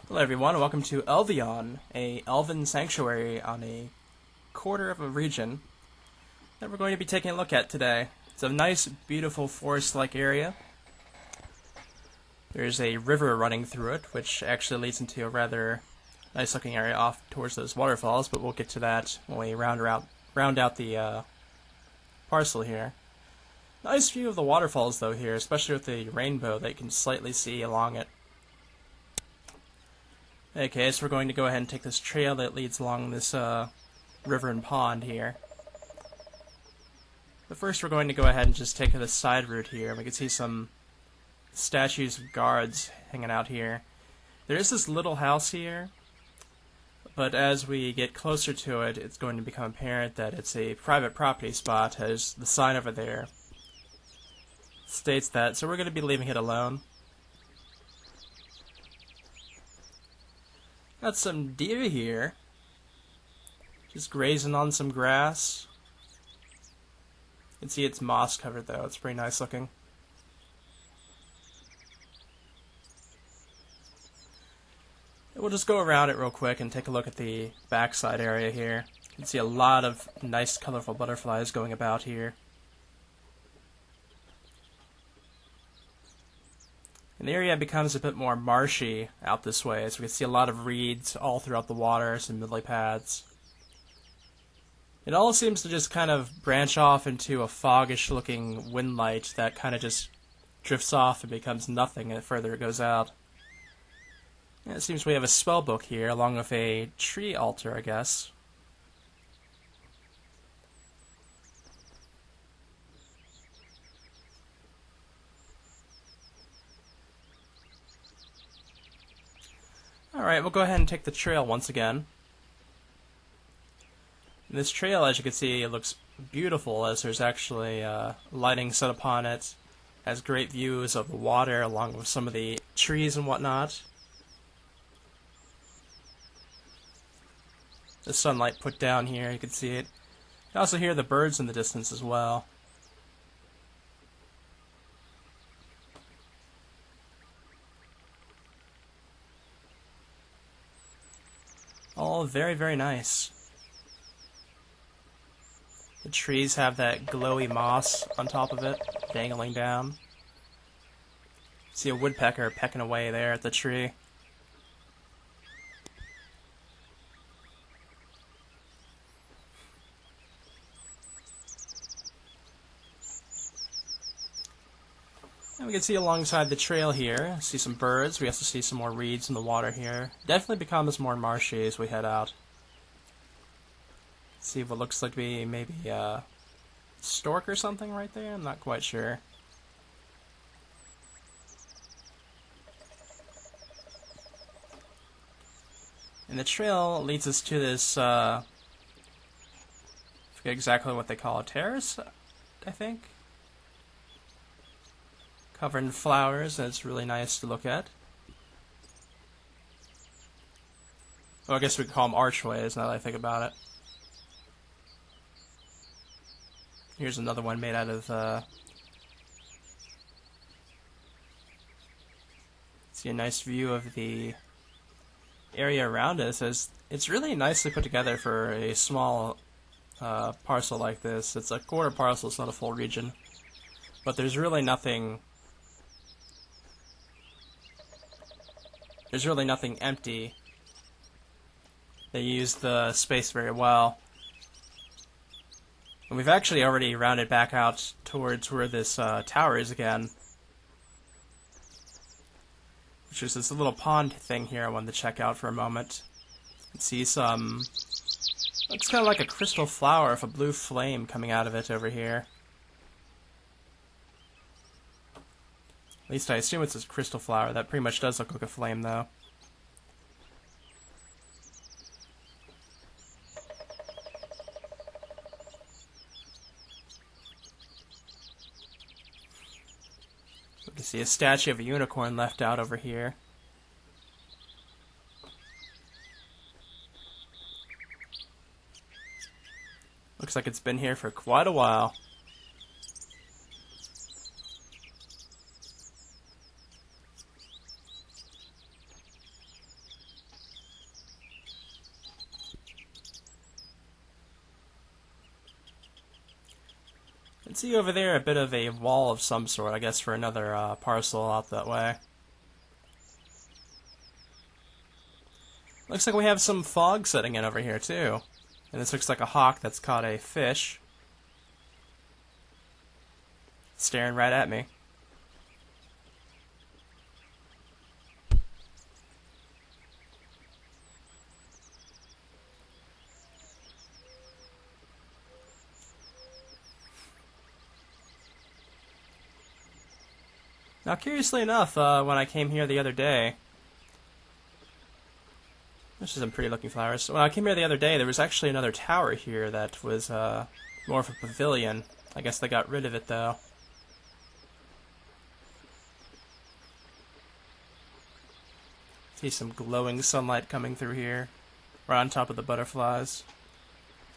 Hello everyone, welcome to Elvion, a elven sanctuary on a quarter of a region that we're going to be taking a look at today. It's a nice, beautiful forest-like area. There's a river running through it, which actually leads into a rather nice-looking area off towards those waterfalls, but we'll get to that when we round out the parcel here. Nice view of the waterfalls, though, here, especially with the rainbow that you can slightly see along it. Okay, so we're going to go ahead and take this trail that leads along this river and pond here. But first we're going to go ahead and just take this side route here. We can see some statues of guards hanging out here. There is this little house here, but as we get closer to it, it's going to become apparent that it's a private property spot, as the sign over there states that, so we're going to be leaving it alone. Got some deer here, just grazing on some grass. You can see it's moss covered though, it's pretty nice looking. We'll just go around it real quick and take a look at the backside area here. You can see a lot of nice colorful butterflies going about here. And the area becomes a bit more marshy out this way, so we can see a lot of reeds all throughout the water, some lily pads. It all seems to just kind of branch off into a foggish-looking wind light that kind of just drifts off and becomes nothing the further it goes out. And it seems we have a spell book here, along with a tree altar, I guess. Alright, we'll go ahead and take the trail once again. And this trail, as you can see, it looks beautiful as there's actually lighting set upon it. Has great views of the water along with some of the trees and whatnot. The sunlight put down here, you can see it. You can also hear the birds in the distance as well. All very, very nice. The trees have that glowy moss on top of it, dangling down. See a woodpecker pecking away there at the tree. And we can see alongside the trail here, see some birds. We also see some more reeds in the water here. Definitely becomes more marshy as we head out. See what looks like to be maybe a stork or something right there. I'm not quite sure. And the trail leads us to this, I forget exactly what they call a terrace, I think. Covered in flowers, and it's really nice to look at. Well, I guess we could call them archways now that I think about it. Here's another one made out of, see a nice view of the area around us. It's really nicely put together for a small parcel like this. It's a quarter parcel, it's not a full region. But there's really nothing empty. They use the space very well. And we've actually already rounded back out towards where this tower is again. Which is this little pond thing here I wanted to check out for a moment. And see some... looks kind of like a crystal flower with a blue flame coming out of it over here. At least I assume it's a crystal flower. That pretty much does look like a flame, though. We can see a statue of a unicorn left out over here. Looks like it's been here for quite a while. can see over there a bit of a wall of some sort, I guess for another parcel out that way. Looks like we have some fog setting in over here too. And this looks like a hawk that's caught a fish. Staring right at me. Now, curiously enough, when I came here the other day, there's some pretty looking flowers. When I came here the other day, there was actually another tower here that was more of a pavilion. I guess they got rid of it though. See some glowing sunlight coming through here. Right on top of the butterflies.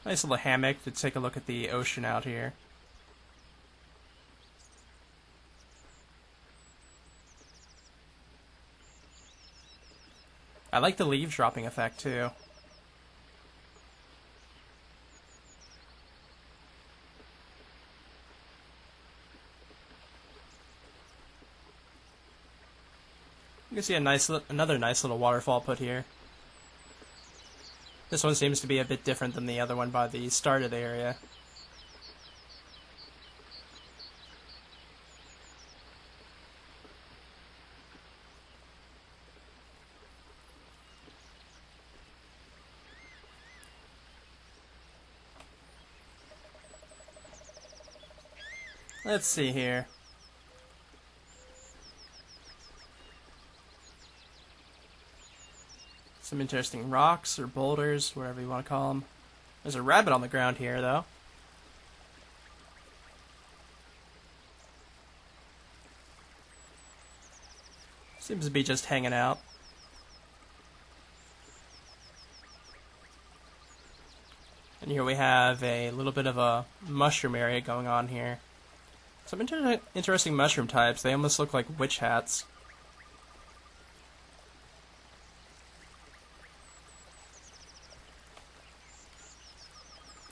Nice little hammock to take a look at the ocean out here. I like the leaves dropping effect too. You can see another nice little waterfall put here. This one seems to be a bit different than the other one by the start of the area. Let's see here. Some interesting rocks or boulders, whatever you want to call them. There's a rabbit on the ground here, though. Seems to be just hanging out. And here we have a little bit of a mushroom area going on here. Some interesting mushroom types. They almost look like witch hats.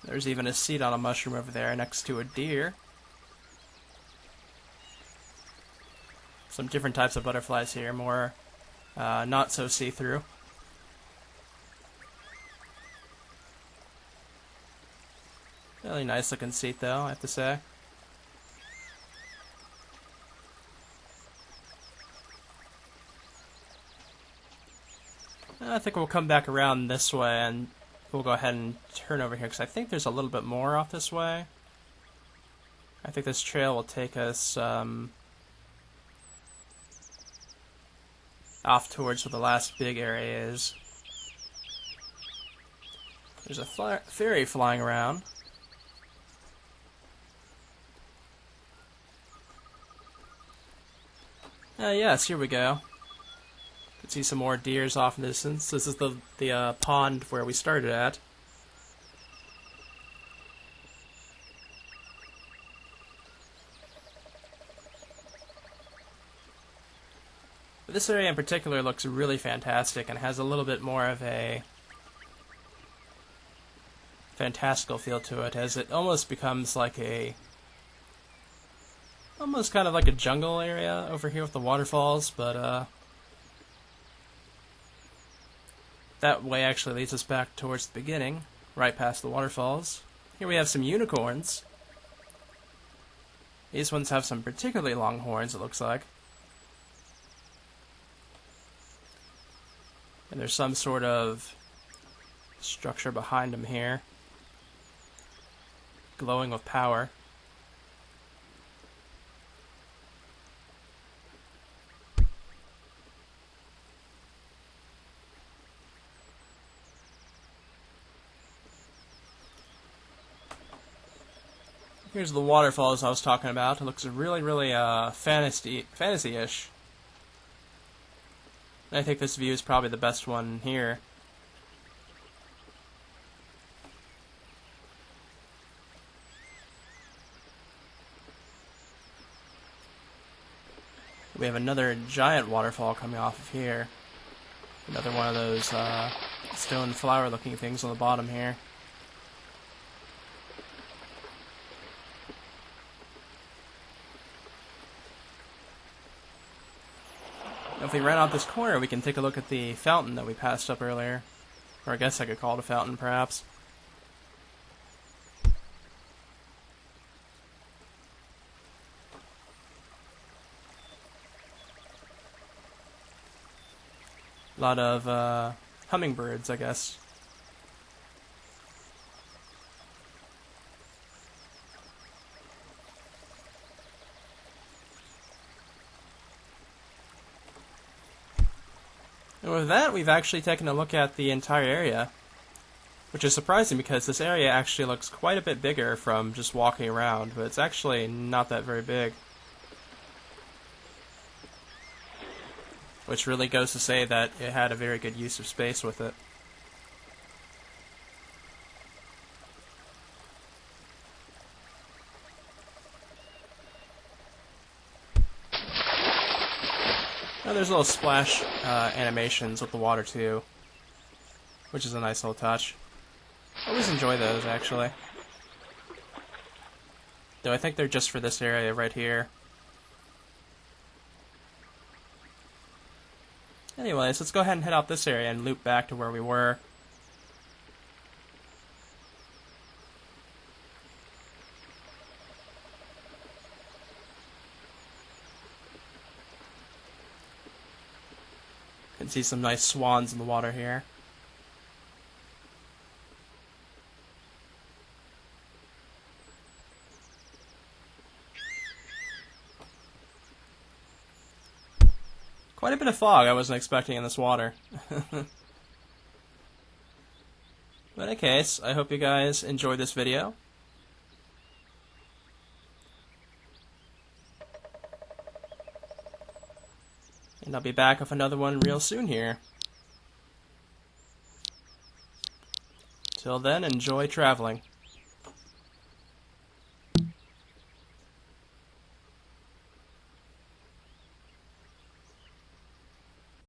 There's even a seed on a mushroom over there next to a deer. Some different types of butterflies here, more not so see-through. Really nice looking seat though, I have to say. I think we'll come back around this way and we'll go ahead and turn over here because I think there's a little bit more off this way. I think this trail will take us off towards where the last big area is. There's a fairy flying around. Yes, here we go. Could see some more deers off in the distance. This is the pond where we started at. But this area in particular looks really fantastic and has a little bit more of a fantastical feel to it, as it almost becomes like almost kind of like a jungle area over here with the waterfalls, but that way actually leads us back towards the beginning, right past the waterfalls. Here we have some unicorns. These ones have some particularly long horns, it looks like. And there's some sort of structure behind them here, glowing with power. Here's the waterfalls I was talking about. It looks really, really fantasy-ish. And I think this view is probably the best one here. We have another giant waterfall coming off of here. Another one of those stone flower-looking things on the bottom here. if we run out this corner, we can take a look at the fountain that we passed up earlier. Or I guess I could call it a fountain, perhaps. A lot of hummingbirds, I guess. And with that, we've actually taken a look at the entire area, which is surprising because this area actually looks quite a bit bigger from just walking around, but it's actually not that very big. Which really goes to say that it had a very good use of space with it. Oh, there's little splash animations with the water too, which is a nice little touch. I always enjoy those, actually. Though I think they're just for this area right here. Anyways, let's go ahead and head out this area and loop back to where we were. You can see some nice swans in the water here. Quite a bit of fog I wasn't expecting in this water. But in any case, I hope you guys enjoyed this video. And I'll be back with another one real soon here. Till then, enjoy traveling.